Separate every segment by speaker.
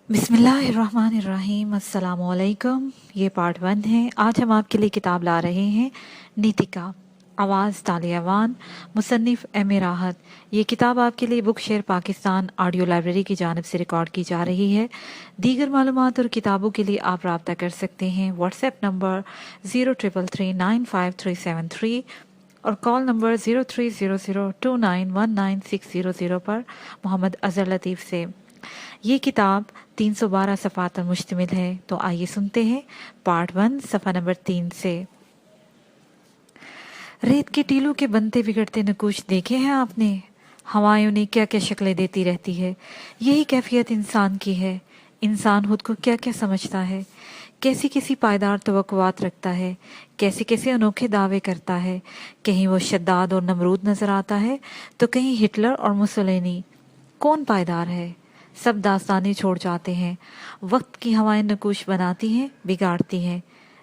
Speaker 1: बिस्मिल्लाहिर्रहमानिर्रहीम। अस्सलामुअलैकुम। ये पार्ट 1 है। आज हम आपके लिए किताब ला रहे हैं नीतिका, आवाज़ तालियावान, मुसन्निफ़ एम ए राहत। ये किताब आपके लिए book share Pakistan audio library की जानिब से रिकॉर्ड की जा रही है। दीगर मालूमात और किताबों के लिए आप रब्ता कर सकते हैं व्हाट्सएप नंबर 03339537 और कॉल नंबर 0300291960 पर मोहम्मद अज़हर लतीफ़ से। ये किताब 312 सफ़ात पर मुश्तमिल है। तो आइए सुनते हैं पार्ट 1 सफ़ा नंबर 3 से। रेत के टीलों के बनते बिगड़ते नकूश देखे हैं आपने? हवाएं उन्हें क्या क्या शक्लें देती रहती है। यही कैफियत इंसान की है। इंसान खुद को क्या क्या समझता है, कैसी कैसी पायदार तवक्कुआत रखता है, कैसे कैसे अनोखे दावे करता है। कहीं वो शद्दाद और नमरूद नजर आता है तो कहीं हिटलर और मुसोलिनी। कौन पायदार है? सब दास्तानें छोड़ जाते हैं। वक्त की हवाएं नकूश बनाती हैं, बिगाड़ती हैं।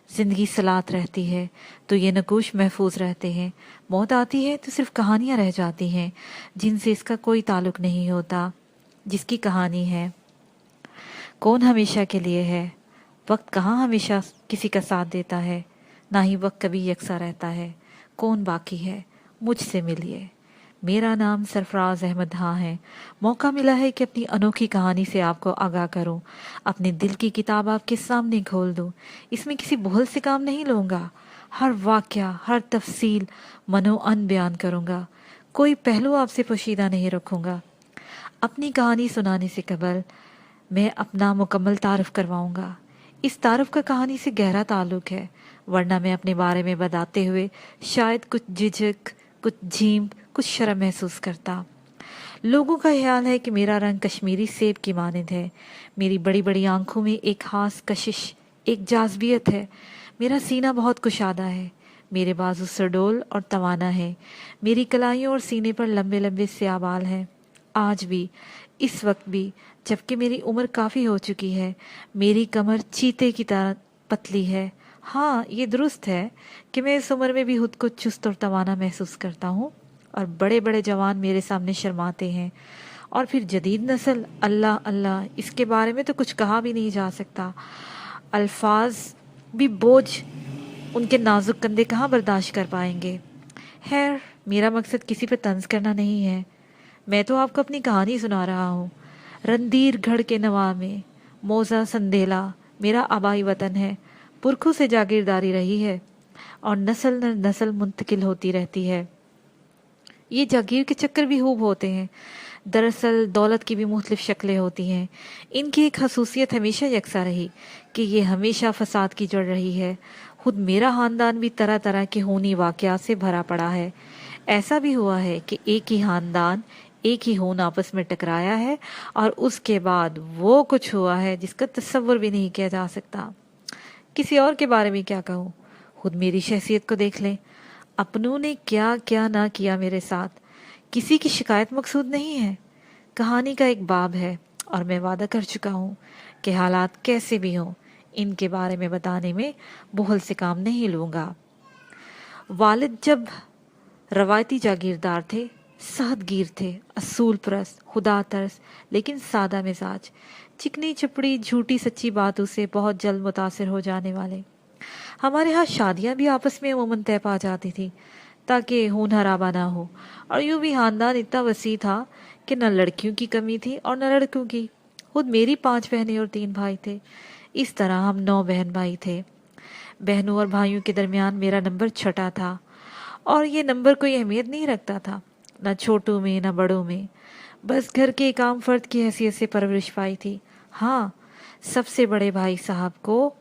Speaker 1: जिंदगी सलात रहती है तो ये नकूश महफूज रहते हैं। मौत आती है तो सिर्फ कहानियां रह जाती हैं जिनसे इसका कोई ताल्लुक नहीं होता। जिसकी कहानी है, कौन हमेशा के लिए है। वक्त कहाँ हमेशा किसी का साथ देता है, ना ही वक्त कभी यकसा रहता है। कौन बाकी है? मुझसे मिलिए। मेरा नाम सरफराज अहमद हाँ है। मौका मिला है कि अपनी अनोखी कहानी से आपको आगाह करूं। अपने दिल की किताब आपके सामने खोल दूं। इसमें किसी बोल से काम नहीं लूँगा। हर वाक़या, हर तफसील मनोअन बयान करूँगा। कोई पहलू आपसे पोशीदा नहीं रखूँगा। अपनी कहानी सुनाने से कबल मैं अपना मुकम्मल तारफ़ करवाऊँगा। इस तारफ़ का कहानी से गहरा ताल्लुक़ है, वरना मैं अपने बारे में बताते हुए शायद कुछ झिझक, कुछ झीम, कुछ शर्म महसूस करता। लोगों का ख्याल है कि मेरा रंग कश्मीरी सेब की मानद है। मेरी बड़ी बड़ी आंखों में एक खास कशिश, एक जाज़बियत है। मेरा सीना बहुत कुशादा है। मेरे बाजू सुडौल और तवाना है। मेरी कलाइयों और सीने पर लंबे लंबे स्याह बाल हैं। आज भी, इस वक्त भी, जबकि मेरी उम्र काफ़ी हो चुकी है, मेरी कमर चीते की तरह पतली है। हाँ, ये दुरुस्त है कि मैं इस उम्र में भी खुद को चुस्त और तवाना महसूस करता हूँ और बड़े बड़े जवान मेरे सामने शर्माते हैं। और फिर जदीद नस्ल, अल्लाह अल्लाह, इसके बारे में तो कुछ कहा भी नहीं जा सकता। अल्फाज भी बोझ उनके नाजुक कंधे कहाँ बर्दाश्त कर पाएंगे। खैर, मेरा मकसद किसी पर तंज करना नहीं है। मैं तो आपको अपनी कहानी सुना रहा हूँ। रंदीर गढ़ के नवा में मौजा संदेला मेरा आबाई वतन है। पुरखों से जागीरदारी रही है और नस्ल न नस्ल मुंतकिल होती रहती है। ये जागीर के चक्कर भी खूब होते हैं। दरअसल दौलत की भी मुख्तलिफ शक्लें होती हैं। इनकी एक खसूसियत हमेशा यकसा रही कि ये हमेशा फसाद की जड़ रही है। खुद मेरा ख़ानदान भी तरह तरह के खूनी वाक़यात से भरा पड़ा है। ऐसा भी हुआ है कि एक ही ख़ानदान, एक ही खून आपस में टकराया है और उसके बाद वो कुछ हुआ है जिसका तसव्वुर भी नहीं किया जा सकता। किसी और के बारे में क्या कहूँ, खुद मेरी शख्सियत को देख लें। अपनों ने क्या क्या ना किया मेरे साथ। किसी की शिकायत मकसूद नहीं है। कहानी का एक बाब है और मैं वादा कर चुका हूँ कि हालात कैसे भी हों, इनके बारे में बताने में बोहल से काम नहीं लूँगा। वालिद जब रवायती जागीरदार थे, सहदगीर थे, असूल परस्त, खुदा तरस, लेकिन सादा मिजाज, चिकनी चपड़ी झूठी सच्ची बातों से बहुत जल्द मुतासिर हो जाने वाले। हमारे यहाँ शादियाँ भी आपस में अमूमन तय पा जाती थी ताकि खून हराबा ना हो। और यूं भी खानदान इतना वसी था कि न लड़कियों की कमी थी और न लड़कों की। खुद मेरी 5 बहनें और 3 भाई थे। इस तरह हम 9 बहन भाई थे। बहनों और भाइयों के दरमियान मेरा नंबर छठा था और ये नंबर कोई अहमियत नहीं रखता था, न छोटों में न बड़ों में। बस घर के एक आम फर्द की हैसियत से परवरिश पाई थी। हाँ, सबसे बड़े भाई साहब को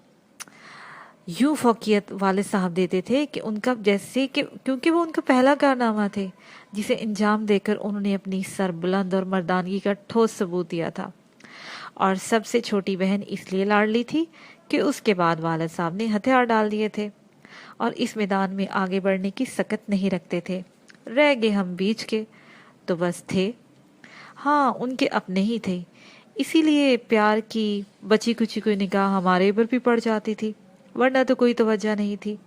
Speaker 1: यूं फौकियत वाले साहब देते थे कि उनका जैसे कि क्योंकि वो उनका पहला कारनामा थे जिसे अंजाम देकर उन्होंने अपनी सरबुलंद और मर्दानगी का ठोस सबूत दिया था। और सबसे छोटी बहन इसलिए लाडली थी कि उसके बाद वालिद साहब ने हथियार डाल दिए थे और इस मैदान में आगे बढ़ने की सकत नहीं रखते थे। रह गए हम बीच के, तो बस थे। हाँ, उनके अपने ही थे, इसीलिए प्यार की बची कुची कोई निगाह हमारे ऊपर भी पड़ जाती थी, वरना तो कोई तवज्जो नहीं थी।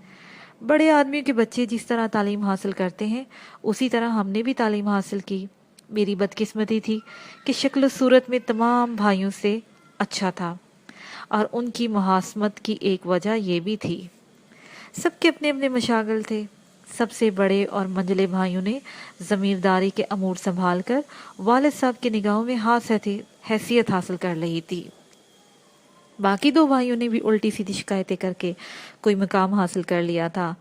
Speaker 1: बड़े आदमियों के बच्चे जिस तरह तालीम हासिल करते हैं, उसी तरह हमने भी तालीम हासिल की। मेरी बदकिस्मती थी कि शक्ल सूरत में तमाम भाइयों से अच्छा था, और उनकी मुहासमत की एक वजह ये भी थी। सबके अपने अपने मशागल थे। सबसे बड़े और मंझले भाइयों ने ज़मींदारी के अमूर संभाल कर वालिद साहब की निगाहों में हैसियत हासिल कर ली थी। बाकी दो भाइयों ने भी उल्टी सीधी शिकायतें करके कोई मुकाम हासिल कर लिया था।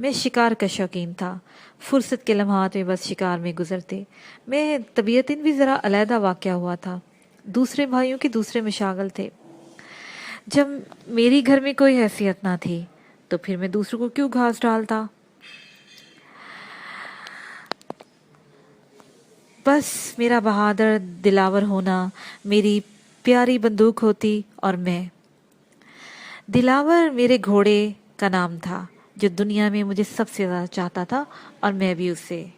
Speaker 1: मैं शिकार का शौकीन था। फुर्सत के लम्हात में बस शिकार में गुजरते। मैं तबीयतन भी ज़रा अलहदा वाक़या हुआ था। दूसरे भाइयों के दूसरे मशागल थे। जब मेरी घर में कोई हैसियत ना थी तो फिर मैं दूसरों को क्यों घास डालता। बस मेरा बहादुर दिलावर होना, मेरी प्यारी बंदूक होती और मैं। दिलावर मेरे घोड़े का नाम था जो दुनिया में मुझे सबसे ज़्यादा चाहता था, और मैं भी उससे।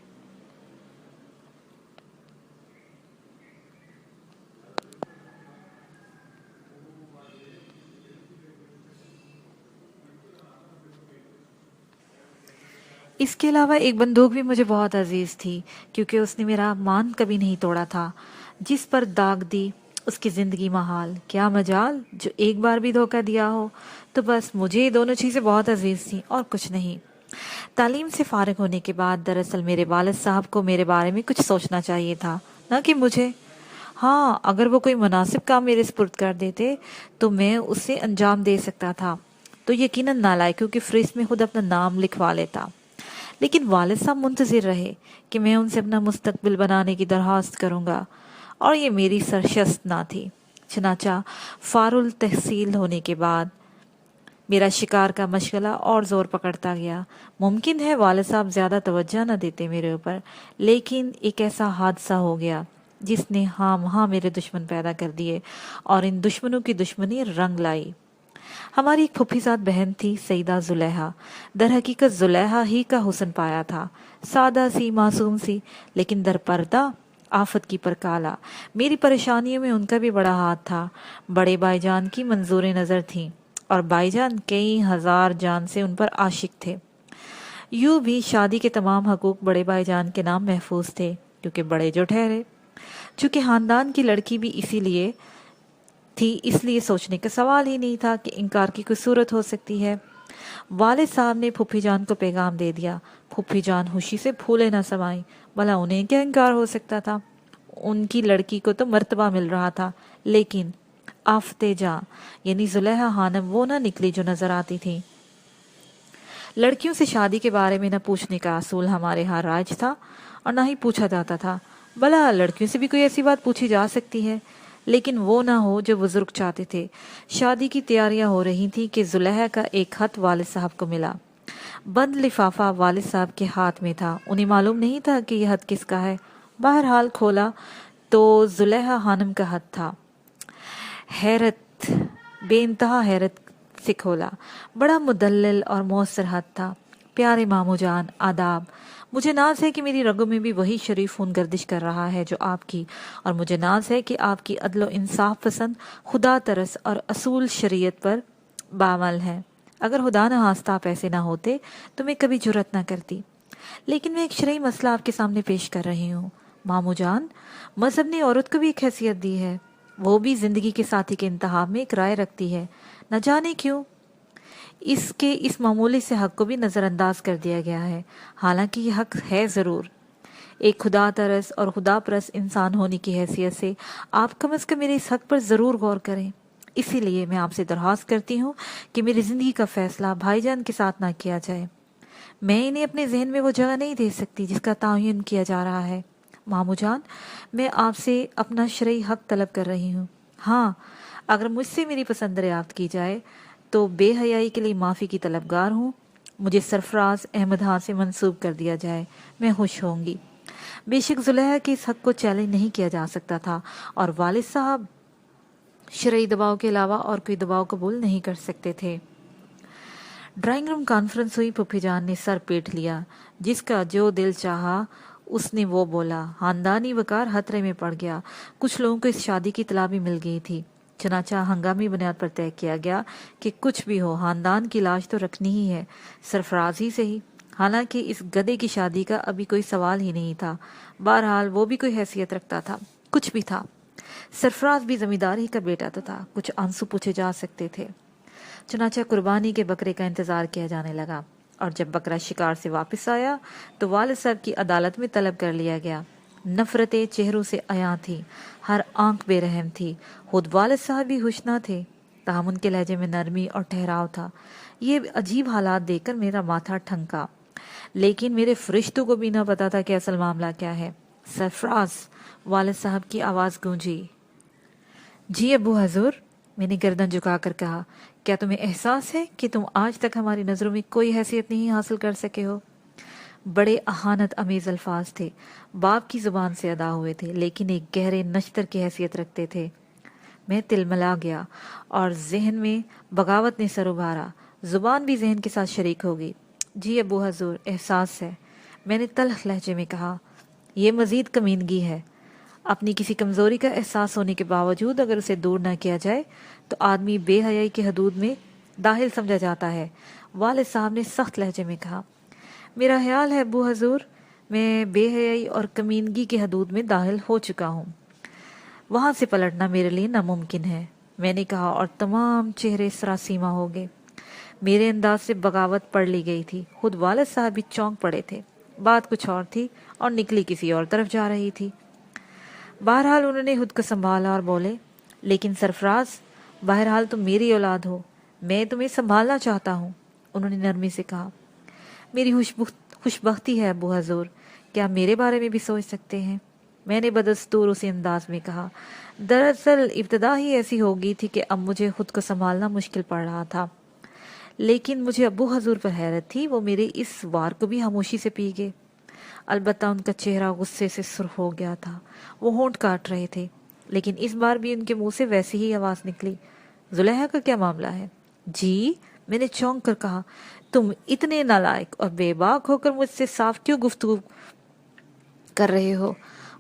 Speaker 1: इसके अलावा एक बंदूक भी मुझे बहुत अजीज थी, क्योंकि उसने मेरा मान कभी नहीं तोड़ा था। जिस पर दाग दी उसकी जिंदगी महाल। क्या मजाल जो एक बार भी धोखा दिया हो। तो बस मुझे ये दोनों चीज़ें बहुत अजीज थी और कुछ नहीं। तालीम से फारिग होने के बाद दरअसल मेरे वालिद साहब को मेरे बारे में कुछ सोचना चाहिए था, ना कि मुझे। हाँ, अगर वो कोई मुनासिब काम मेरे स्पुर्द कर देते तो मैं उसे अंजाम दे सकता था, तो यकीनन नालायकों की फहरिस्त में खुद अपना नाम लिखवा लेता। लेकिन वालिद साहब मुंतजिर रहे कि मैं उनसे अपना मुस्तकबिल बनाने की दरख्वास्त करूंगा, और ये मेरी सरशस्त ना थी। चनाचा फारुल तहसील होने के बाद मेरा शिकार का मशगला और जोर पकड़ता गया। मुमकिन है वालिद साहब ज्यादा तवज्जो न देते मेरे ऊपर, लेकिन एक ऐसा हादसा हो गया जिसने हाँ मेरे दुश्मन पैदा कर दिए, और इन दुश्मनों की दुश्मनी रंग लाई। हमारी एक फुफीजाद बहन थी सईदा जुलेहा। दर हकीकत जुलेहा ही का हुस्न पाया था। सादा सी, मासूम सी, लेकिन दर पर्दा आफत की परकाला। मेरी परेशानियों में उनका भी बड़ा हाथ था। बड़े भाईजान की मंजूर नज़र थी, और भाईजान कई हजार जान से उन पर आशिक थे। यूं भी शादी के तमाम हकूक बड़े भाईजान के नाम महफूज थे, क्योंकि बड़े जो ठहरे। चूंकि खानदान की लड़की भी इसीलिए थी, इसलिए सोचने का सवाल ही नहीं था कि इनकार की कोई सूरत हो सकती है। वालिद साहब ने फूफी जान को पैगाम दे दिया। फूफी जान खुशी से फूले न समाई। भला उन्हें क्या इनकार हो सकता था। उनकी लड़की को तो मर्तबा मिल रहा था, लेकिन आफते जा यानी जुलेहा खानम वो ना निकली जो नजर आती थी। लड़कियों से शादी के बारे में न पूछने का असूल हमारे यहाँ राज था, और ना ही पूछा जाता था। भला लड़कियों से भी कोई ऐसी बात पूछी जा सकती है, लेकिन वो ना हो जो बुजुर्ग चाहते थे। शादी की तैयारियां हो रही थी कि जुलेहा का एक खत वालिद साहब को मिला। बंद लिफाफा वालिद साहब के हाथ में था। उन्हें मालूम नहीं था कि यह खत किसका है। बहरहाल खोला तो जुलेहा खानम का खत था। हैरत, बेइंतहा हैरत से खोला। बड़ा मुदल्लल और मौसर खत था। प्यारे मामू जान, आदाब। मुझे नाज है कि मेरी रगों में भी वही शरीफ खून गर्दिश कर रहा है जो आपकी, और मुझे नाज है कि आपकी अदलो इंसाफ पसंद, खुदा तरस और असूल शरीयत पर बामल है। अगर खुदा न हास्ता आप ऐसे ना होते तो मैं कभी जुर्रत ना करती। लेकिन मैं एक शरई मसला आपके सामने पेश कर रही हूँ। मामू जान, मजहब ने औरत को भी एक हैसियत दी है। वो भी जिंदगी के साथी के इंतखाब में एक राय रखती है। न जाने क्यों इसके इस मामूली से हक को भी नज़रअंदाज कर दिया गया है, हालांकि ये हक है ज़रूर। एक खुदा तरस और खुदा परस इंसान होने की हैसियत से आप कम अज़ कम मेरे इस हक पर ज़रूर गौर करें। इसीलिए मैं आपसे दरख्वास्त करती हूँ कि मेरी ज़िंदगी का फैसला भाईजान के साथ ना किया जाए। मैं इन्हें अपने जहन में वो जगह नहीं दे सकती जिसका तायन किया जा रहा है। मामू जान, मैं आपसे अपना शरई हक तलब कर रही हूँ। हाँ, अगर मुझसे मेरी पसंद दरियाफ्त की जाए तो बेहयाई के लिए माफ़ी की तलबगार हूँ। मुझे सरफराज अहमद खां से मंसूब कर दिया जाए, मैं खुश होंगी। बेशक जुलेहा के इस हक को चैलेंज नहीं किया जा सकता था, और वालिद साहब शरई दबाव के अलावा और कोई दबाव कबूल नहीं कर सकते थे। ड्राइंग रूम कॉन्फ्रेंस हुई। पुप्पी जान ने सर पीट लिया। जिसका जो दिल चाहा उसने वो बोला। खानदानी वकार खतरे में पड़ गया। कुछ लोगों को इस शादी की इत्तला भी मिल गई थी। चनाचा हंगामी बुनियाद पर तय किया गया कि कुछ भी हो खानदान की लाश तो रखनी ही है, सरफराज ही सही। हालांकि इस गधे की शादी का अभी कोई सवाल ही नहीं था। बहरहाल वो भी कोई हैसियत रखता था, कुछ भी था। सरफराज भी जमींदार ही का बेटा तो था, कुछ आंसू पूछे जा सकते थे। चुनाचा कुर्बानी के बकरे का इंतजार किया जाने लगा, और जब बकरा शिकार से वापस आया तो वालिद साहब की अदालत में तलब कर लिया गया। नफरतें चेहरों से अयां थी, हर आंख बेरहम थी। खुद वालिद साहब भी हुश्ना थे, ताहम उनके लहजे में नरमी और ठहराव था। ये अजीब हालात देखकर मेरा माथा ठनका, लेकिन मेरे फरिश्तों को भी न पता था कि असल मामला क्या है। सरफराज, वालिद साहब की आवाज़ गूंजी। जी अबू हजूर, मैंने गर्दन झुकाकर कहा। क्या तुम्हें एहसास है कि तुम आज तक हमारी नज़रों में कोई हैसियत नहीं हासिल कर सके हो? बड़े अहानत अमीज़ अल्फाज थे, बाप की ज़ुबान से अदा हुए थे, लेकिन एक गहरे नश्तर की हैसियत रखते थे। मैं तिलमिला गया और जहन में बगावत ने सर उभारा। ज़ुबान भी जहन के साथ शरीक होगी। जी अबू हजूर, एहसास है, मैंने तल्ख लहजे में कहा। यह मज़ीद कमीनगी है। अपनी किसी कमज़ोरी का एहसास होने के बावजूद अगर उसे दूर न किया जाए तो आदमी बेहयाई की हदूद में दाखिल समझा जाता है। वालिद साहब ने सख्त लहजे में कहा। मेरा ख्याल है अबू हजूर, मैं बेहयाई और कमीनगी की हदूद में दाखिल हो चुका हूँ। वहाँ से पलटना मेरे लिए नामुमकिन है, मैंने कहा, और तमाम चेहरे सरासीमा हो गए। मेरे अंदाज से बगावत पढ़ ली गई थी। खुद वालिद साहब भी चौंक पड़े थे। बात कुछ और थी और निकली किसी और तरफ जा रही थी। बहरहाल उन्होंने खुद को संभाला और बोले, लेकिन सरफराज, बहरहाल तुम मेरी औलाद हो, मैं तुम्हें संभालना चाहता हूँ। उन्होंने नरमी से कहा। मेरी खुशबख्ती है अबू हजूर, क्या मेरे बारे में भी सोच सकते हैं? मैंने बदस्तूर उसी अंदाज में कहा। दरअसल इब्तदा ही ऐसी हो गई थी कि अब मुझे खुद को संभालना मुश्किल पड़ रहा था, लेकिन मुझे अबू हजूर पर हैरत थी। वो मेरे इस वार को भी खामोशी से पी गए। अलबत्ता उनका चेहरा गुस्से से सुर्ख हो गया था। वो होंठ काट रहे थे, लेकिन इस बार भी उनके मुंह से वैसी ही आवाज़ निकली। जुलेहा का क्या मामला है? जी, मैंने चौंक कर कहा। तुम इतने नालायक और बेबाक होकर मुझसे साफ क्यों गुफ्तगू कर रहे हो?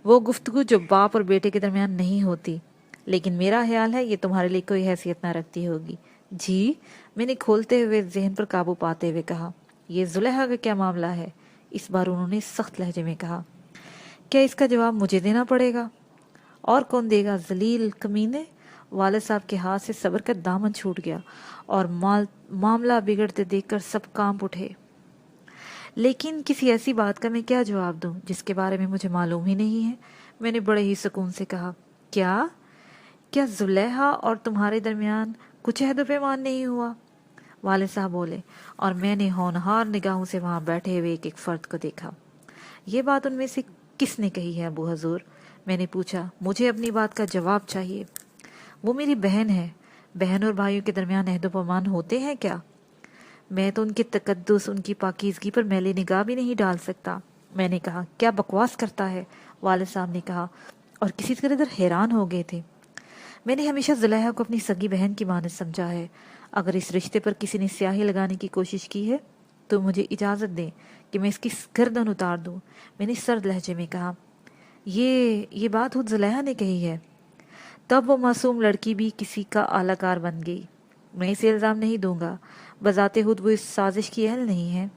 Speaker 1: वो गुफ्तगू जो बाप और बेटे के दरमियान नहीं होती, लेकिन मेरा ख्याल है ये तुम्हारे लिए कोई हैसियत ना रखती होगी। जी, मैंने खोलते हुए जहन पर काबू पाते हुए कहा। ये जुलेहा का क्या मामला है? इस बार उन्होंने सख्त लहजे में कहा। क्या इसका जवाब मुझे देना पड़ेगा? और कौन देगा, जलील कमीने? वालिद साहब के हाथ से सब्र का दामन छूट गया और मामला बिगड़ते देखकर सब कांप उठे। लेकिन किसी ऐसी बात का मैं क्या जवाब दूं जिसके बारे में मुझे मालूम ही नहीं है? मैंने बड़े ही सुकून से कहा। क्या क्या जुलेहा और तुम्हारे दरमियान कुछ अहद पैमान नहीं हुआ? वालिद साहब बोले, और मैंने होनहार निगाहों से वहां बैठे हुए एक एक फर्द को देखा। ये बात उनमें से किसने कही है अबू हजूर? मैंने पूछा। मुझे अपनी बात का जवाब चाहिए। वो मेरी बहन है। बहन और भाइयों के दरमियान अहद पैमान होते हैं क्या? मैं तो उनके तकद्दुस, उनकी पाकीज़गी पर मैली निगाह भी नहीं डाल सकता। मैंने कहा। क्या बकवास करता है? वालिद साहब ने कहा, और किसी तरह हैरान हो गए थे। मैंने हमेशा जुलेहा को अपनी सगी बहन की मानद समझा है। अगर इस रिश्ते पर किसी ने स्याही लगाने की कोशिश की है तो मुझे इजाज़त दें कि मैं इसकी गर्दन उतार दूं। मैंने सर्द लहजे में कहा। ये बात खुद जुलेहा ने कही है? तब वो मासूम लड़की भी किसी का आलाकार बन गई। मैं इसे इल्ज़ाम नहीं दूंगा, बजाते खुद वो इस साजिश की अहल नहीं है।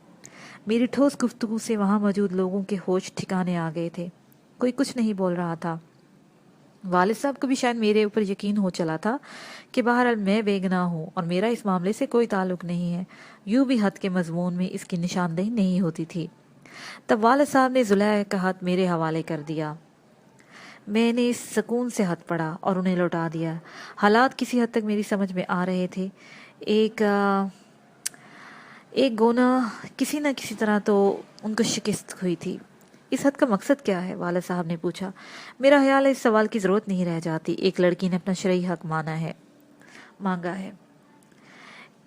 Speaker 1: मेरी ठोस गुफ्तगू से वहाँ मौजूद लोगों के होश ठिकाने आ गए थे। कोई कुछ नहीं बोल रहा था। वालिद साहब को भी शायद मेरे ऊपर यकीन हो चला था कि बहरहाल मैं बेगुनाह हूँ और मेरा इस मामले से कोई ताल्लुक नहीं है। यूं भी हद के मजमून में इसकी निशानदेही नहीं होती थी। तब वालिद साहब ने जुलेहा का हाथ मेरे हवाले कर दिया। मैंने सुकून से हाथ पड़ा और उन्हें लौटा दिया। हालात किसी हद तक मेरी समझ में आ रहे थे। एक गोना किसी न किसी तरह तो उनको शिकस्त हुई थी। इस हद का मकसद क्या है? वालिद साहब ने पूछा। मेरा ख्याल है इस सवाल की ज़रूरत नहीं रह जाती। एक लड़की ने अपना शरई हक मांगा है।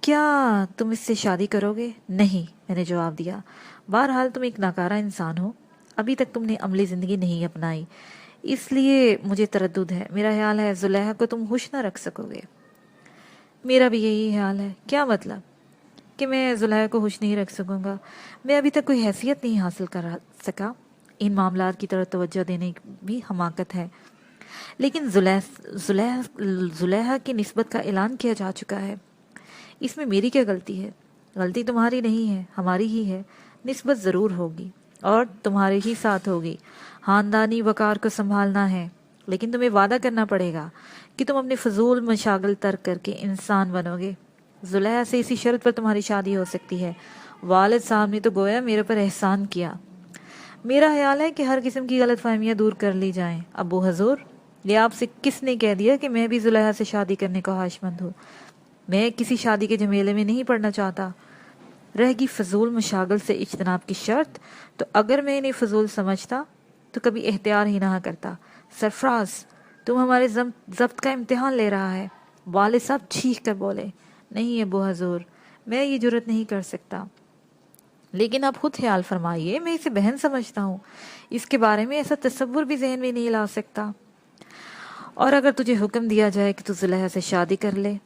Speaker 1: क्या तुम इससे शादी करोगे? नहीं, मैंने जवाब दिया। बहरहाल तुम एक नाकारा इंसान हो। अभी तक तुमने अमली ज़िंदगी नहीं अपनाई, इसलिए मुझे तरद्दुद है। मेरा ख्याल है जुलेहा को तुम खुश न रख सकोगे। मेरा भी यही ख्याल है। क्या मतलब? कि मैं जुलेहा को खुश नहीं रख सकूँगा। मैं अभी तक कोई हैसियत नहीं हासिल कर सका। इन मामलात की तरफ तवज्जो देने भी हमाकत है, लेकिन जुलेहा की निस्बत का ऐलान किया जा चुका है। इसमें मेरी क्या गलती है? गलती तुम्हारी नहीं है, हमारी ही है। निस्बत ज़रूर होगी और तुम्हारे ही साथ होगी। ख़ानदानी वक़ार को संभालना है लेकिन तुम्हें वादा करना पड़ेगा कि तुम अपने फजूल मशागल तर्क करके इंसान बनोगे। जुलेहा से इसी शर्त पर तुम्हारी शादी हो सकती है। वालिद साहब ने तो गोया मेरे पर एहसान किया। मेरा ख्याल है कि हर किस्म की गलत फहमियाँ दूर कर ली जाएं। अबू हजूर, ये आपसे किसने कह दिया कि मैं भी जुलेहा से शादी करने को ख्वाहिशमंद हूँ? मैं किसी शादी के झमेले में नहीं पड़ना चाहता। रहेगी फजूल मशागल से इज्तनाब की शर्त, तो अगर मैं इन्हें फजूल समझता तो कभी एहतियार ही ना करता। सरफराज, तुम हमारे जब्त का इम्तिहान ले रहा है। वालिद साहब चीख कर बोले, नहीं अबू हजूर, मैं ये जुर्रत नहीं कर सकता। लेकिन आप खुद ख्याल फरमाइए, मैं इसे बहन समझता हूँ। इसके बारे में ऐसा तसव्वुर भी जहन में नहीं ला सकता। और अगर तुझे हुक्म दिया जाए कि तू जुलेहा से शादी कर ले,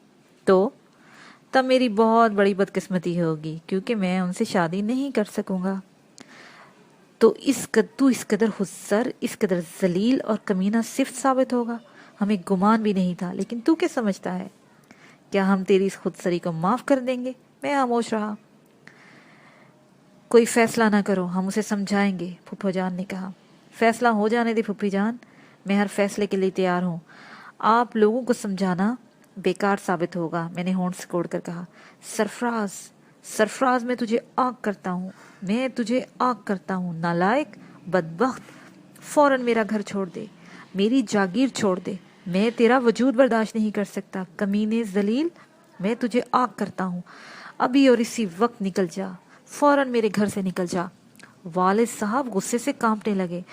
Speaker 1: तो तब मेरी बहुत बड़ी बदकिस्मती होगी, क्योंकि मैं उनसे शादी नहीं कर सकूंगा। तो तू इस कदर हुस्सर, इस कदर जलील और कमीना सिर्फ साबित होगा। हमें गुमान भी नहीं था, लेकिन तू क्या समझता है? क्या हम तेरी इस खुदसरी को माफ कर देंगे? मैं खामोश रहा। कोई फैसला ना करो, हम उसे समझाएंगे, फूफो जान ने कहा। फैसला हो जाने दे फूफी जान, मैं हर फैसले के लिए तैयार हूँ। आप लोगों को समझाना बेकार साबित होगा, मैंने होंठ सिकोड़ कर कहा। सरफराज, सरफराज, मैं तुझे आग करता हूँ, मैं तुझे आग करता हूँ। नालायक, बदबख्त, फौरन मेरा घर छोड़ दे, मेरी जागीर छोड़ दे। मैं तेरा वजूद बर्दाश्त नहीं कर सकता। कमीने जलील, मैं तुझे आग करता हूँ। अभी और इसी वक्त निकल जा, फौरन मेरे घर से निकल जा। वालिद साहब गुस्से से कांपने लगे।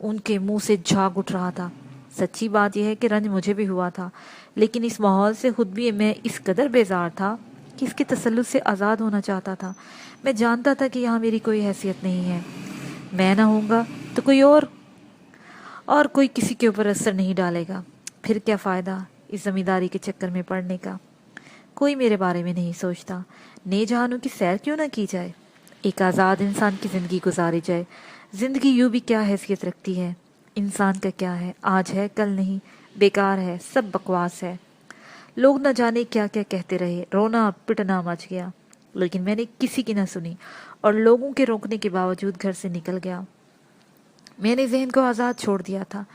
Speaker 1: उनके मुंह से झाग उठ रहा था। सच्ची बात यह है कि रंज मुझे भी हुआ था, लेकिन इस माहौल से खुद भी मैं इस कदर बेजार था कि इसके तसल्लुत से आज़ाद होना चाहता था। मैं जानता था कि यहाँ मेरी कोई हैसियत नहीं है। मैं ना होऊंगा तो कोई और कोई किसी के ऊपर असर नहीं डालेगा। फिर क्या फ़ायदा इस ज़मींदारी के चक्कर में पड़ने का? कोई मेरे बारे में नहीं सोचता। ने जहानों की सैर क्यों ना की जाए? एक आज़ाद इंसान की ज़िंदगी गुजारी जाए। ज़िंदगी यूँ भी क्या हैसियत रखती है? इंसान का क्या है? आज है कल नहीं, बेकार है, सब बकवास है। लोग न जाने क्या क्या कहते रहे, रोना पिटना मच गया, लेकिन मैंने किसी की न सुनी और लोगों के रोकने के बावजूद घर से निकल गया। मैंने जहन को आज़ाद छोड़ दिया था।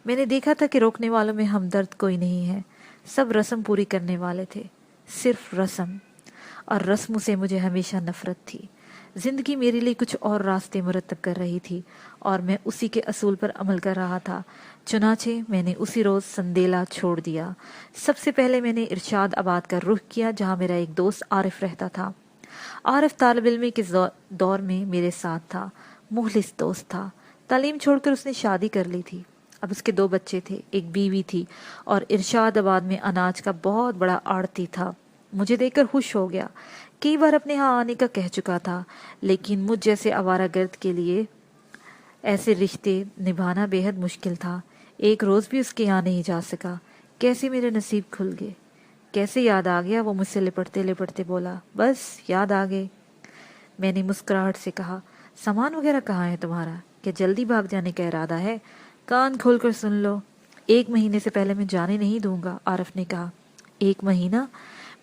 Speaker 1: मैंने देखा था कि रोकने वालों में हमदर्द कोई नहीं है, सब रस्म पूरी करने वाले थे, सिर्फ रस्म। और रस्मों से मुझे हमेशा नफरत थी। जिंदगी मेरे लिए कुछ और रास्ते मुरतब कर रही थी और मैं उसी के असूल पर अमल कर रहा था। चुनाचे मैंने उसी रोज़ संदेला छोड़ दिया। सबसे पहले मैंने इरशाद आबाद का रुख किया, जहाँ मेरा एक दोस्त आरिफ रहता था। आरिफ तालिब इल्मी के दौर में मेरे साथ था, मुखलिस दोस्त था। तालीम छोड़कर उसने शादी कर ली थी। अब उसके 2 बच्चे थे, एक बीवी थी और इरशादाबाद में अनाज का बहुत बड़ा आड़ती था। मुझे देखकर खुश हो गया। कई बार अपने यहाँ आने का कह चुका था, लेकिन मुझ जैसे आवारागर्द के लिए ऐसे रिश्ते निभाना बेहद मुश्किल था। एक रोज़ भी उसके यहाँ नहीं जा सका। कैसे मेरे नसीब खुल गए, कैसे याद आ गया। वो मुझसे लिपटते लिपटते बोला, बस याद आ गए। मैंने मुस्कुराहट से कहा, सामान वगैरह कहाँ है तुम्हारा? क्या जल्दी भाग जाने का इरादा है? कान खोलकर सुन लो, 1 महीने से पहले मैं जाने नहीं दूंगा। आरिफ ने कहा। 1 महीना?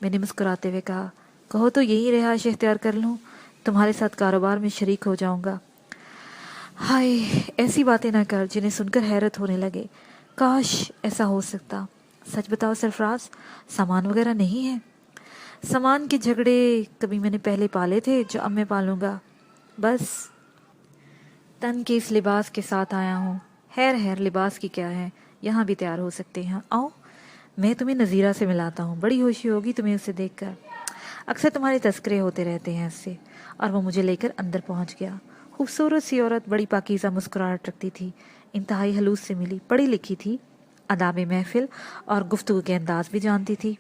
Speaker 1: मैंने मुस्कुराते हुए कहा, कहो तो यही रिहाइश इख्तियार कर लूँ, तुम्हारे साथ कारोबार में शरीक हो जाऊंगा। हाय, ऐसी बातें ना कर जिन्हें सुनकर हैरत होने लगे। काश ऐसा हो सकता। सच बताओ सरफराज, सामान वगैरह नहीं है? सामान के झगड़े कभी मैंने पहले पाले थे जो अब मैं पालूंगा। बस तन के इस लिबास के साथ आया हूँ। हैर लिबास की क्या है, यहाँ भी तैयार हो सकते हैं। आओ, मैं तुम्हें नज़ीरा से मिलाता हूँ, बड़ी खुशी होगी तुम्हें उसे देखकर। अक्सर तुम्हारे तस्करे होते रहते हैं इससे। और वो मुझे लेकर अंदर पहुँच गया। खूबसूरत सी औरत बड़ी पाकीज़ा मुस्कुराहट रखती थी, इंतहाई हलूस से मिली, पढ़ी लिखी थी, अदाब महफिल और गुफ्तगू के अंदाज भी जानती थी।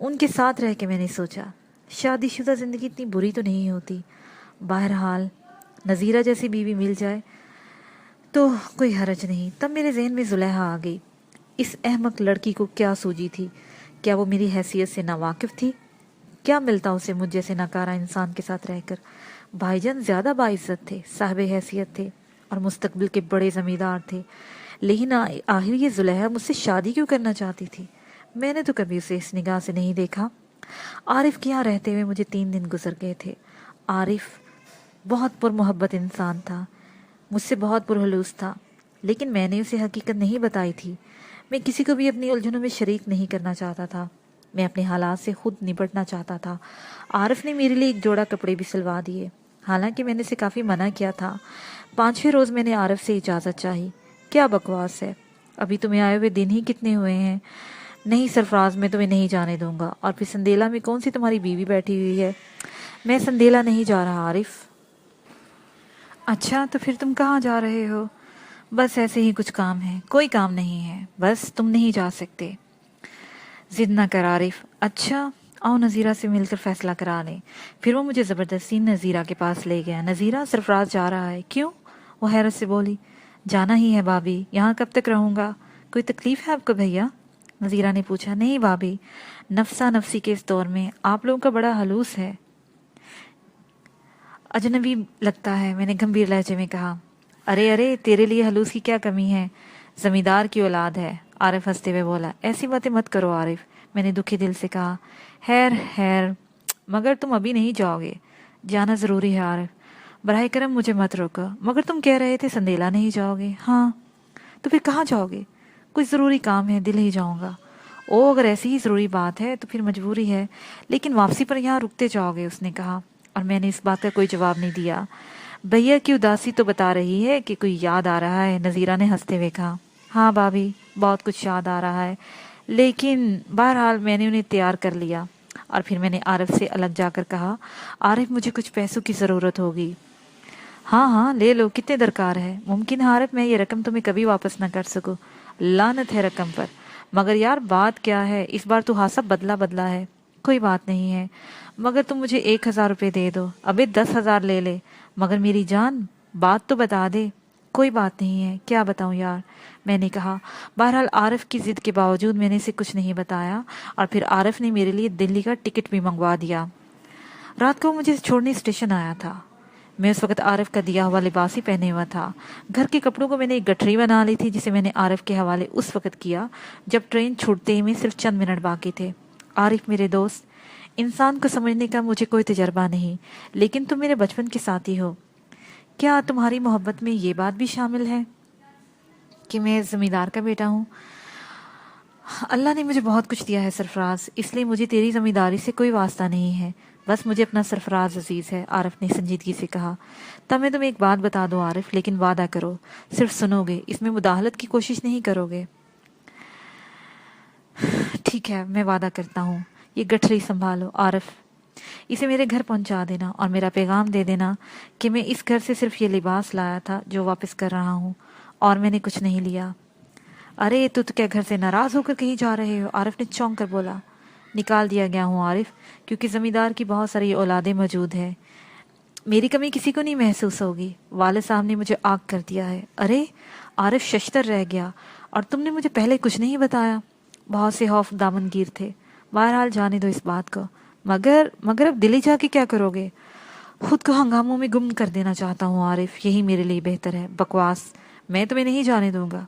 Speaker 1: उनके साथ रह के मैंने सोचा, शादीशुदा ज़िंदगी इतनी बुरी तो नहीं होती। बहरहाल नज़ीरा जैसी बीवी मिल जाए तो कोई हरज नहीं। तब मेरे जहन में जुलेहा आ गई। इस अहमक लड़की को क्या सूझी थी? क्या वो मेरी हैसियत से नावाकिफ थी? क्या मिलता उसे मुझ जैसे नकारा इंसान के साथ रहकर? भाईजान ज़्यादा बाइज्जत थे, साहिब हैसियत थे और मुस्तकबिल के बड़े ज़मींदार थे, लेकिन आखिर ये जुलेहा मुझसे शादी क्यों करना चाहती थी? मैंने तो कभी उसे इस निगाह से नहीं देखा। आरिफ के यहाँ रहते हुए मुझे 3 दिन गुजर गए थे। आरिफ बहुत पुरमोहब्बत इंसान था, मुझसे बहुत पुरहलूस था, लेकिन मैंने उसे हकीकत नहीं बताई थी। मैं किसी को भी अपनी उलझनों में शरीक नहीं करना चाहता था। मैं अपने हालात से खुद निपटना चाहता था। आरिफ ने मेरे लिए एक जोड़ा कपड़े भी सिलवा दिए, हालांकि मैंने इसे काफ़ी मना किया था। 5-6 रोज़ मैंने आरिफ से इजाज़त चाही। क्या बकवास है, अभी तुम्हें आए हुए दिन ही कितने हुए हैं। नहीं सरफराज, मैं तुम्हें नहीं जाने दूंगा। और फिर संदेला में कौन सी तुम्हारी बीवी बैठी हुई है? मैं संदेला नहीं जा रहा आरिफ। अच्छा, तो फिर तुम कहाँ जा रहे हो? बस ऐसे ही कुछ काम है। कोई काम नहीं है, बस तुम नहीं जा सकते। जिद ना कर आरिफ। अच्छा, आओ नज़ीरा से मिलकर फैसला करा लें। फिर वो मुझे ज़बरदस्ती नज़ीरा के पास ले गया। नज़ीरा, सरफराज जा रहा है। क्यों? वो हैरत से बोली। जाना ही है भाभी। यहाँ कब तक रहूँगा? कोई तकलीफ़ है आपको भैया? नज़ीरा ने पूछा। नहीं भाभी, नफसा नफसी के इस दौर में आप लोगों का बड़ा हलूस है। अजनबी लगता है, मैंने गंभीर लहजे में कहा। अरे अरे, तेरे लिए हलूस की क्या कमी है? जमींदार की औलाद है, आरिफ हंसते हुए बोला। ऐसी बातें मत करो आरिफ, मैंने दुखी दिल से कहा। हैर हैर, मगर तुम अभी नहीं जाओगे। जाना ज़रूरी है आरिफ, बराह करम मुझे मत रोको। मगर तुम कह रहे थे संदेला नहीं जाओगे। हाँ, तो फिर कहाँ जाओगे? कोई ज़रूरी काम है, दिल ही जाऊँगा। ओ, अगर ऐसी ही ज़रूरी बात है तो फिर मजबूरी है, लेकिन वापसी पर यहाँ रुकते जाओगे, उसने कहा। और मैंने इस बात का कोई जवाब नहीं दिया। भैया की उदासी तो बता रही है कि कोई याद आ रहा है, नज़ीरा ने हंसते हुए कहा। हाँ भाभी, बहुत कुछ याद आ रहा है, लेकिन बहरहाल मैंने उन्हें तैयार कर लिया। और फिर मैंने आरिफ से अलग जाकर कहा, आरिफ मुझे कुछ पैसों की ज़रूरत होगी। हाँ हाँ, ले लो, कितने दरकार है? मुमकिन है आरिफ मैं ये रकम तुम्हें कभी वापस ना कर सकूँ। लानत है रकम पर। मगर यार बात क्या है, इस बार तो हासा बदला बदला है। कोई बात नहीं है, मगर तुम मुझे 1,000 रुपये दे दो। अबे 10,000 ले ले, मगर मेरी जान बात तो बता दे। कोई बात नहीं है, क्या बताऊं यार, मैंने कहा। बहरहाल आरिफ की जिद के बावजूद मैंने इसे कुछ नहीं बताया, और फिर आरिफ ने मेरे लिए दिल्ली का टिकट भी मंगवा दिया। रात को मुझे छोड़ने स्टेशन आया था। मैं उस वक्त आरिफ का दिया हुआ लिबास ही पहने हुआ था। घर के कपड़ों को मैंने एक गठरी बना ली थी, जिसे मैंने आरिफ के हवाले उस वक्त किया जब ट्रेन छूटते ही में सिर्फ चंद मिनट बाकी थे। आरिफ मेरे दोस्त, इंसान को समझने का मुझे कोई तजर्बा नहीं, लेकिन तुम मेरे बचपन के साथी हो। क्या तुम्हारी मोहब्बत में ये बात भी शामिल है कि मैं ज़मींदार का बेटा हूँ? अल्लाह ने मुझे बहुत कुछ दिया है सरफराज, इसलिए मुझे तेरी ज़मींदारी से कोई वास्ता नहीं है। बस मुझे अपना सरफराज अजीज़ है, आरिफ ने संजीदगी से कहा। तब मैं तुम्हें एक बात बता दूं आरिफ, लेकिन वादा करो, सिर्फ सुनोगे, इसमें मुदाहलत की कोशिश नहीं करोगे। ठीक है, मैं वादा करता हूँ। ये गठरी संभालो आरिफ, इसे मेरे घर पहुंचा देना और मेरा पैगाम दे देना कि मैं इस घर से सिर्फ ये लिबास लाया था जो वापस कर रहा हूँ, और मैंने कुछ नहीं लिया। अरे तो क्या घर से नाराज़ होकर कहीं जा रहे हो? आरिफ ने चौंक कर बोला। निकाल दिया गया हूँ आरिफ, क्योंकि ज़मींदार की बहुत सारी औलादें मौजूद हैं। मेरी कमी किसी को नहीं महसूस होगी। वाले साहब ने मुझे आग कर दिया है। अरे आरिफ शश्तर रह गया, और तुमने मुझे पहले कुछ नहीं बताया। बहुत से खौफ दामनगीर थे। बहरहाल जाने दो इस बात को। मगर मगर अब दिल्ली जाके क्या करोगे? खुद को हंगामों में गुम कर देना चाहता हूँ आरिफ, यही मेरे लिए बेहतर है। बकवास, मैं तुम्हें नहीं जाने दूंगा,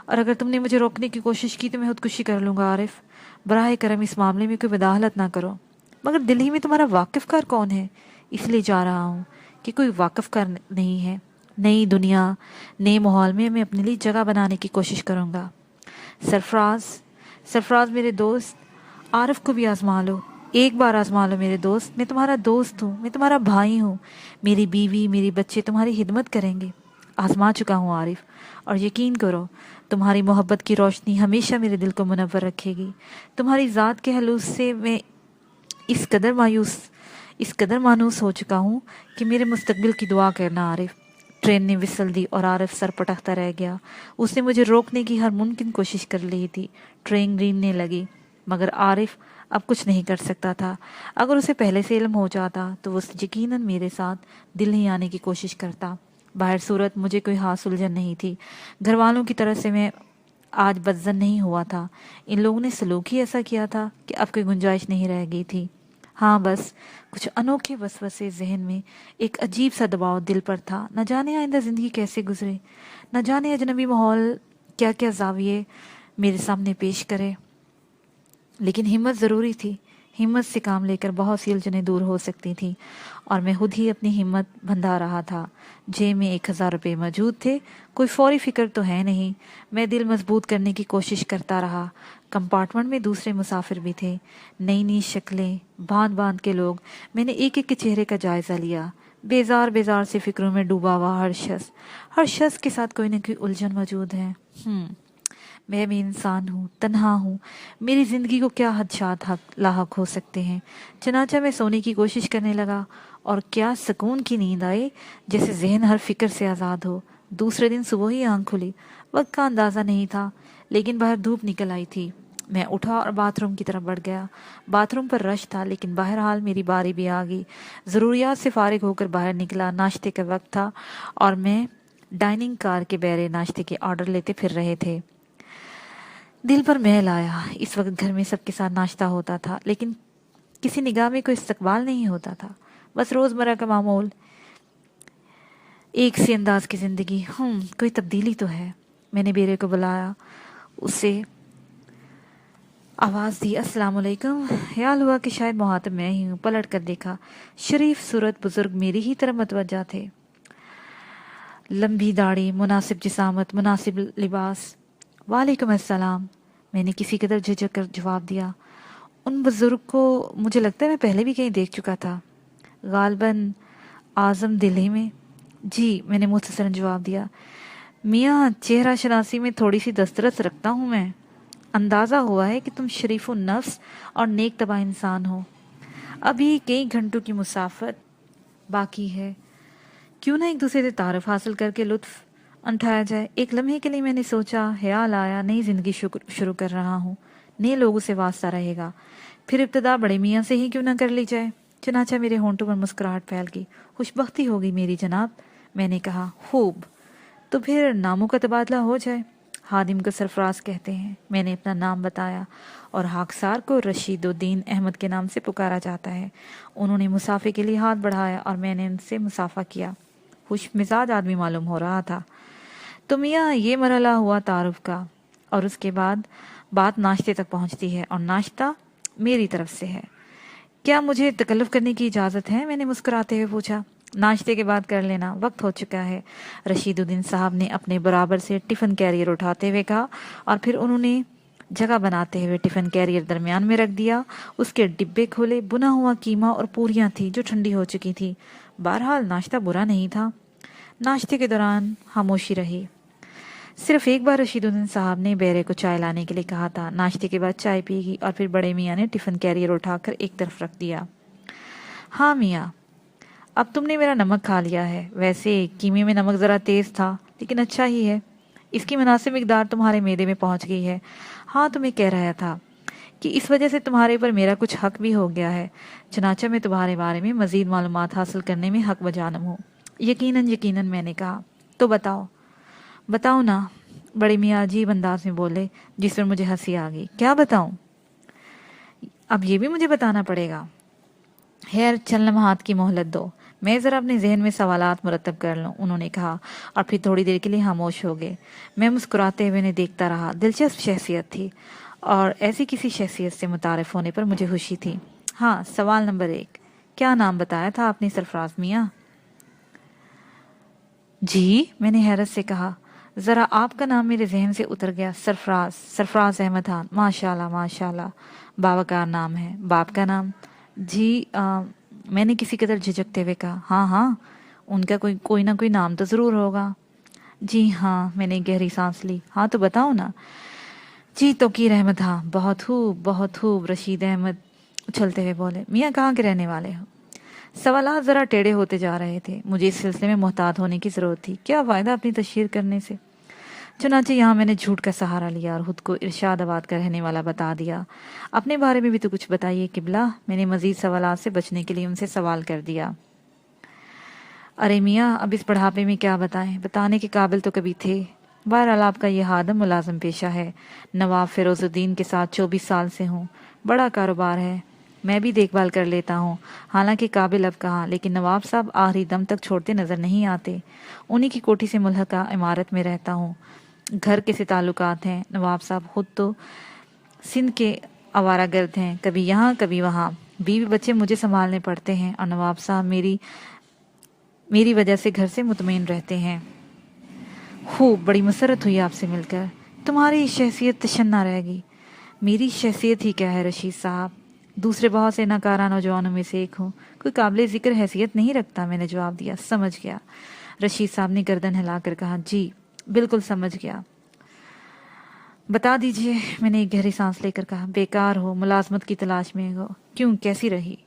Speaker 1: और अगर तुमने मुझे रोकने की कोशिश की तो मैं खुदकुशी कर लूँगा आरिफ। बराह करम इस मामले में कोई मुदाखलत ना करो। मगर दिल्ली में तुम्हारा वाकिफ़कार कौन है? इसलिए जा रहा हूँ कि कोई वाकिफ़कार नहीं है। नई दुनिया, नए माहौल में मैं अपने लिए जगह बनाने की कोशिश करूँगा। सरफराज, सरफराज मेरे दोस्त, आरिफ को भी आजमा लो, एक बार आजमा लो मेरे दोस्त। मैं तुम्हारा दोस्त हूँ, मैं तुम्हारा भाई हूँ। मेरी बीवी, मेरे बच्चे तुम्हारी खिदमत करेंगे। आजमा चुका हूँ आरिफ, और यकीन करो तुम्हारी मोहब्बत की रोशनी हमेशा मेरे दिल को मुनव्वर रखेगी। तुम्हारी ज़ात के हलूस से मैं इस कदर मायूस हो चुका हूँ कि मेरे मुस्तकबिल की दुआ करना आरिफ। ट्रेन ने विसल दी और आरिफ सर पटकता रह गया। उसने मुझे रोकने की हर मुमकिन कोशिश कर ली थी। ट्रेन रींगने लगी, मगर आरिफ अब कुछ नहीं कर सकता था। अगर उसे पहले से इल्म हो जाता तो वो यकीनन मेरे साथ दिल ही आने की कोशिश करता। बाहर सूरत मुझे कोई हाथ उलझन नहीं थी। घर वालों की तरफ से मैं आज बदजन नहीं हुआ था। इन लोगों ने सलूक ही ऐसा किया था कि अब कोई गुंजाइश नहीं रह गई थी। हाँ, बस कुछ अनोखे वसवसे जहन में, एक अजीब सा दबाव दिल पर था। न जाने आइंदा ज़िंदगी कैसे गुजरे, न जाने अजनबी माहौल क्या क्या जाविये मेरे सामने पेश करे। लेकिन हिम्मत ज़रूरी थी हिम्मत से काम लेकर बहुत सी उलझनें दूर हो सकती थी और मैं खुद ही अपनी हिम्मत बंधा रहा था। जेब में 1000 रुपये मौजूद थे। कोई फौरी फिक्र तो है नहीं। मैं दिल मजबूत करने की कोशिश करता रहा। कंपार्टमेंट में दूसरे मुसाफिर भी थे। नई नई शक्लें, बांध बांध के लोग। मैंने एक एक के चेहरे का जायजा लिया। बेजार बेजार से फिक्रों में डूबा हुआ हर शख्स के साथ कोई न कोई उलझन मौजूद है। मैं भी इंसान हूँ, तन्हा हूँ। मेरी जिंदगी को क्या हदशात लाहक हो सकते हैं। चनाचा मैं सोने की कोशिश करने लगा और क्या सुकून की नींद आई, जैसे जहन हर फिक्र से आज़ाद हो। दूसरे दिन सुबह ही आंख खुली। वक्त का अंदाज़ा नहीं था, लेकिन बाहर धूप निकल आई थी। मैं उठा और बाथरूम की तरफ बढ़ गया। बाथरूम पर रश था, लेकिन बहरहाल मेरी बारी भी आ गई। ज़रूरियात से फारिग होकर बाहर निकला। नाश्ते का वक्त था और मैं डाइनिंग कार के बहरे नाश्ते के ऑर्डर लेते फिर रहे थे। दिल पर मैल आया। इस वक्त घर में सबके साथ नाश्ता होता था, लेकिन किसी निगाह में कोई इस्तकबाल नहीं होता था। बस रोज़मर्रा का मामूल, एक सी अंदाज की ज़िंदगी। कोई तब्दीली तो है। मैंने बेरे को बुलाया, उसे आवाज़ दी, अस्सलाम वालेकुम। ख्याल हुआ कि शायद मुहातब मैं ही हूँ। पलट कर देखा, शरीफ सूरत बुजुर्ग मेरी ही तरफ मतवज्जा थे। लंबी दाढ़ी, मुनासिब जिसामत, मुनासिब लिबास। वालेकुम अस्सलाम, मैंने किसी कदर झिझक कर जवाब दिया। उन बुजुर्ग को मुझे लगता है मैं पहले भी कहीं देख चुका था, गालबन आज़म दिल्ली में। जी, मैंने मुख्तसरन जवाब दिया। मियाँ, चेहरा शनासी में थोड़ी सी दस्तरस रखता हूँ मैं। अंदाज़ा हुआ है कि तुम शरीफुन नफ्स और नेक तबा इंसान हो। अभी कई घंटों की मुसाफत बाकी है, क्यों ना एक दूसरे से तारुफ हासिल करके लुत्फ उठाया जाए। एक लम्हे के लिए मैंने सोचा, ख्याल आया नई ज़िंदगी शुरू कर रहा हूँ, नए लोगों से वास्ता रहेगा, फिर इब्तदा बड़े मियाँ से ही क्यों ना कर ली जाए। चनाचा मेरे होंठों पर मुस्कुराहट फैल गई। खुशबख्ती हो गई मेरी जनाब, मैंने कहा। खूब, तो फिर नामों का तबादला हो जाए। हादिम को सरफराज कहते हैं। मैंने अपना नाम बताया और हाकसार को रशीदुद्दीन अहमद के नाम से पुकारा जाता है। उन्होंने मुसाफे के लिए हाथ बढ़ाया और मैंने उनसे मुसाफा किया। खुश मिजाज आदमी मालूम हो रहा था। तो मियाँ, ये मरहला हुआ तारुफ का, और उसके बाद बात नाश्ते तक पहुँचती है, और नाश्ता मेरी तरफ से है। क्या मुझे तकल्लुफ़ करने की इजाज़त है? मैंने मुस्कुराते हुए पूछा। नाश्ते के बाद कर लेना, वक्त हो चुका है, रशीदुद्दीन साहब ने अपने बराबर से टिफ़िन कैरियर उठाते हुए कहा, और फिर उन्होंने जगह बनाते हुए टिफ़िन कैरियर दरमियान में रख दिया। उसके डिब्बे खोले। बुना हुआ कीमा और पूरियाँ थी जो ठंडी हो चुकी थी। बहरहाल नाश्ता बुरा नहीं था। नाश्ते के दौरान खामोशी रही। सिर्फ एक बार रशीदुद्दीन साहब ने बेरे को चाय लाने के लिए कहा था। नाश्ते के बाद चाय पीगी, और फिर बड़े मियाँ ने टिफ़िन कैरियर उठाकर एक तरफ रख दिया। हाँ मियाँ, अब तुमने मेरा नमक खा लिया है। वैसे कीमे में नमक ज़रा तेज़ था, लेकिन अच्छा ही है। इसकी मुनासिब मिकदार तुम्हारे मैदे में पहुंच गई है। हाँ, तुम्हें कह रहा था कि इस वजह से तुम्हारे ऊपर मेरा कुछ हक भी हो गया है। चनाचा मैं तुम्हारे बारे में मज़ीद मालूमात हासिल करने में हक बजानम हूँ। यकीनन यकीनन, मैंने कहा। तो बताओ ना, बड़े मियाँ अजीब अंदाज में बोले, जिस पर मुझे हंसी आ गई। क्या बताऊँ? अब ये भी मुझे बताना पड़ेगा। खैर, चल लम्हात की मोहलत दो, मैं ज़रा अपने जहन में सवालात मुरतब कर लूँ, उन्होंने कहा, और फिर थोड़ी देर के लिए खामोश हो गए। मैं मुस्कुराते हुए उन्हें देखता रहा। दिलचस्प शख्सियत थी, और ऐसी किसी शख्सियत से मुतारिफ होने पर मुझे खुशी थी। हाँ, सवाल नंबर 1, क्या नाम बताया था आपने सरफराज मियाँ? जी, मैंने हैरत से कहा। ज़रा आपका नाम मेरे जहन से उतर गया। सरफराज अहमद खान। माशाल्लाह माशाल्लाह, बावकार नाम है। बाप का नाम? जी, मैंने किसी कदर झिझकते हुए कहा। हाँ हाँ, उनका कोई ना कोई नाम तो ज़रूर होगा। जी हाँ, मैंने गहरी सांस ली। हाँ, तो बताओ ना। जी, तौकीर अहमद। हाँ, बहुत खूब, रशीद अहमद उछलते हुए बोले। मियाँ, कहाँ के रहने वाले हो? सवालात ज़रा टेढ़े होते जा रहे थे। मुझे इस सिलसिले में मोहतात होने की ज़रूरत थी। क्या फ़ायदा अपनी तशहीर करने से। चुनांचे यहाँ मैंने झूठ का सहारा लिया और खुद को इरशादाबाद का रहने वाला बता दिया। अपने बारे में भी तो कुछ बताइए किबला। मैंने मज़ीद सवालात से बचने के लिए उनसे सवाल कर दिया। अरे मियाँ, अब इस बढ़ापे में क्या बताएं, बताने के काबिल तो कभी थे। बहरहाल आपका यह हादम मुलाजम पेशा है। नवाब फिरोजुद्दीन के साथ 24 साल से हूँ। बड़ा कारोबार है, मैं भी देखभाल कर लेता हूँ। हालांकि काबिल अब कहाँ, लेकिन नवाब साहब आखिरी दम तक छोड़ते नज़र नहीं आते। उन्हीं की कोठी से मुल्हका इमारत में रहता हूँ। घर के से ताल्लुकात हैं। नवाब साहब खुद तो सिंध के आवारा गर्द हैं, कभी यहाँ कभी वहाँ। बीवी बच्चे मुझे संभालने पड़ते हैं और नवाब साहब मेरी वजह से घर से मुतमईन रहते हैं। खूब बड़ी मसरत हुई आपसे मिलकर। तुम्हारी शख्सियत तशन्ना रहेगी। मेरी शख्सियत ही क्या है रशीद साहब, दूसरे बहुत से नकारा नौजवानों में से एक हूँ, कोई काबिल जिक्र हैसियत नहीं रखता। मैंने जवाब दिया, समझ गया। रशीद साहब ने गर्दन हिलाकर कहा, जी बिल्कुल समझ गया। बता दीजिए। मैंने एक गहरी सांस लेकर कहा, बेकार हो, मुलाजमत की तलाश में हो। क्यों, कैसी रही?